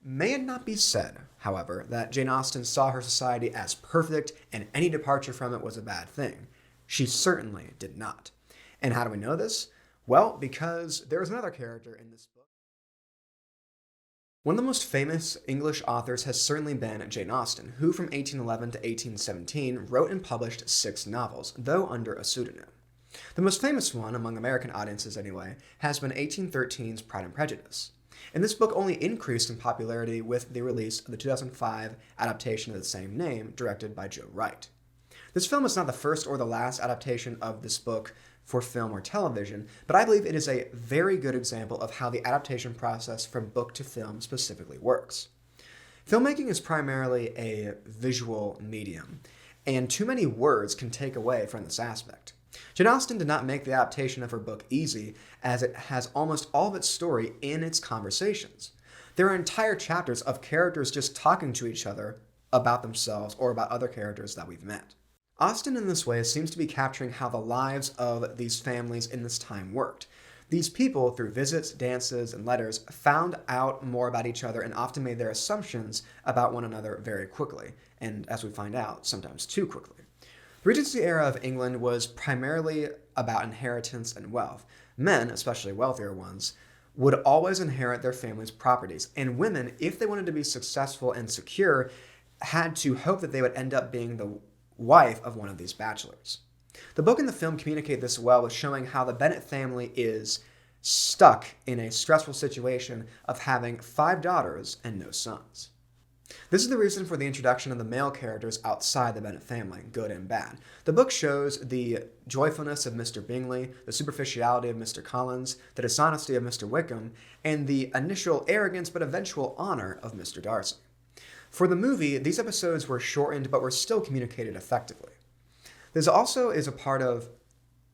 May it not be said, however, that Jane Austen saw her society as perfect and any departure from it was a bad thing. She certainly did not. And how do we know this? Well, because there is another character in this book. One of the most famous English authors has certainly been Jane Austen, who from 1811 to 1817 wrote and published 6 novels, though under a pseudonym. The most famous one, among American audiences anyway, has been 1813's Pride and Prejudice. And this book only increased in popularity with the release of the 2005 adaptation of the same name, directed by Joe Wright. This film is not the first or the last adaptation of this book for film or television, but I believe it is a very good example of how the adaptation process from book to film specifically works. Filmmaking is primarily a visual medium, and too many words can take away from this aspect. Jane Austen did not make the adaptation of her book easy, as it has almost all of its story in its conversations. There are entire chapters of characters just talking to each other about themselves or about other characters that we've met. Austen in this way seems to be capturing how the lives of these families in this time worked. These people, through visits, dances, and letters, found out more about each other and often made their assumptions about one another very quickly, and as we find out, sometimes too quickly. The Regency era of England was primarily about inheritance and wealth. Men, especially wealthier ones, would always inherit their family's properties, and women, if they wanted to be successful and secure, had to hope that they would end up being the wife of one of these bachelors. The book and the film communicate this well with showing how the Bennet family is stuck in a stressful situation of having 5 daughters and no sons. This is the reason for the introduction of the male characters outside the Bennet family, good and bad. The book shows the joyfulness of Mr. Bingley, the superficiality of Mr. Collins, the dishonesty of Mr. Wickham, and the initial arrogance but eventual honor of Mr. Darcy. For the movie, these episodes were shortened but were still communicated effectively. This also is a part of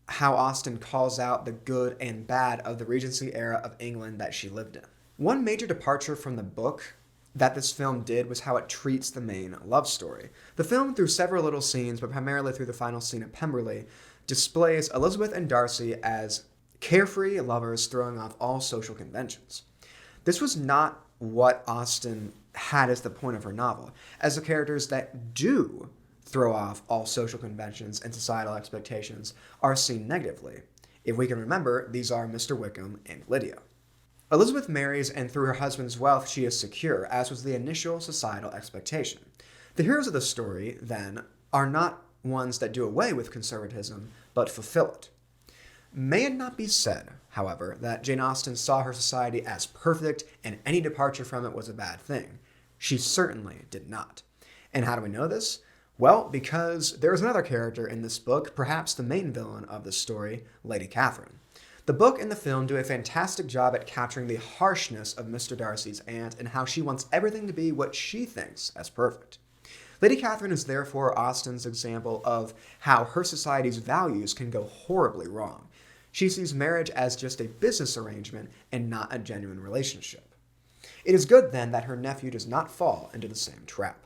how Austen calls out the good and bad of the Regency era of England that she lived in. One major departure from the book that this film did was how it treats the main love story. The film, through several little scenes, but primarily through the final scene at Pemberley, displays Elizabeth and Darcy as carefree lovers throwing off all social conventions. This was not what Austen had as the point of her novel, as the characters that do throw off all social conventions and societal expectations are seen negatively. If we can remember, these are Mr. Wickham and Lydia. Elizabeth marries, and through her husband's wealth she is secure, as was the initial societal expectation. The heroes of the story, then, are not ones that do away with conservatism, but fulfill it. May it not be said, however, that Jane Austen saw her society as perfect and any departure from it was a bad thing. She certainly did not. And how do we know this? Well, because there is another character in this book, perhaps the main villain of the story, Lady Catherine. The book and the film do a fantastic job at capturing the harshness of Mr. Darcy's aunt and how she wants everything to be what she thinks as perfect. Lady Catherine is therefore Austen's example of how her society's values can go horribly wrong. She sees marriage as just a business arrangement and not a genuine relationship. It is good, then, that her nephew does not fall into the same trap.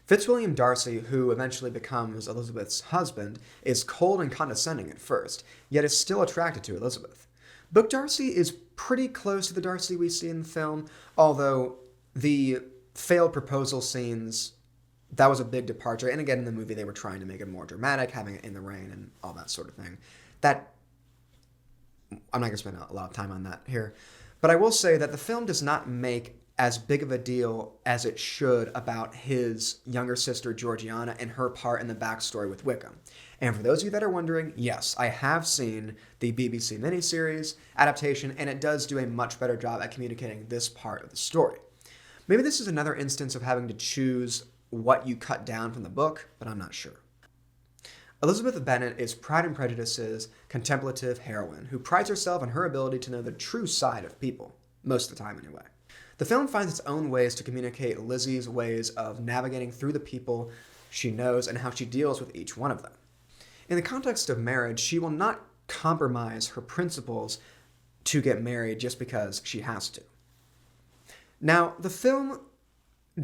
Fitzwilliam Darcy, who eventually becomes Elizabeth's husband, is cold and condescending at first, yet is still attracted to Elizabeth. Book Darcy is pretty close to the Darcy we see in the film, although the failed proposal scenes, that was a big departure. And again, in the movie, they were trying to make it more dramatic, having it in the rain and all that sort of thing. I'm not going to spend a lot of time on that here. But I will say that the film does not make as big of a deal as it should about his younger sister Georgiana and her part in the backstory with Wickham. And for those of you that are wondering, yes, I have seen the BBC miniseries adaptation, and it does do a much better job at communicating this part of the story. Maybe this is another instance of having to choose what you cut down from the book, but I'm not sure. Elizabeth Bennet is Pride and Prejudice's contemplative heroine, who prides herself on her ability to know the true side of people, most of the time anyway. The film finds its own ways to communicate Lizzie's ways of navigating through the people she knows and how she deals with each one of them. In the context of marriage, she will not compromise her principles to get married just because she has to. Now, the film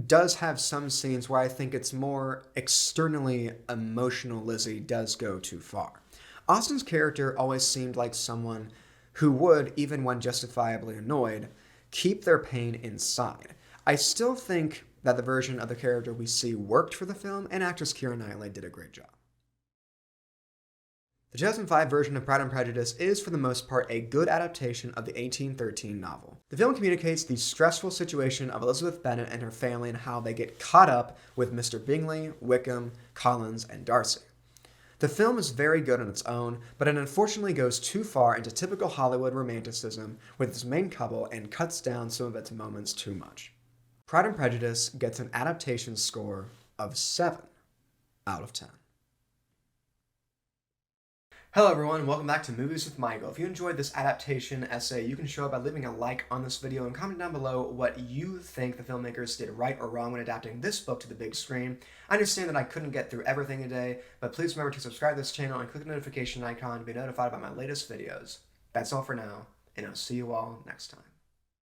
does have some scenes where I think it's more externally emotional Lizzie does go too far. Austen's character always seemed like someone who would, even when justifiably annoyed, keep their pain inside. I still think that the version of the character we see worked for the film, and actress Keira Knightley did a great job. The 2005 version of Pride and Prejudice is, for the most part, a good adaptation of the 1813 novel. The film communicates the stressful situation of Elizabeth Bennet and her family and how they get caught up with Mr. Bingley, Wickham, Collins, and Darcy. The film is very good on its own, but it unfortunately goes too far into typical Hollywood romanticism with its main couple and cuts down some of its moments too much. Pride and Prejudice gets an adaptation score of 7 out of 10. Hello everyone, welcome back to Movies with Michael. If you enjoyed this adaptation essay, you can show it by leaving a like on this video and comment down below what you think the filmmakers did right or wrong when adapting this book to the big screen. I understand that I couldn't get through everything today, but please remember to subscribe to this channel and click the notification icon to be notified about my latest videos. That's all for now, and I'll see you all next time.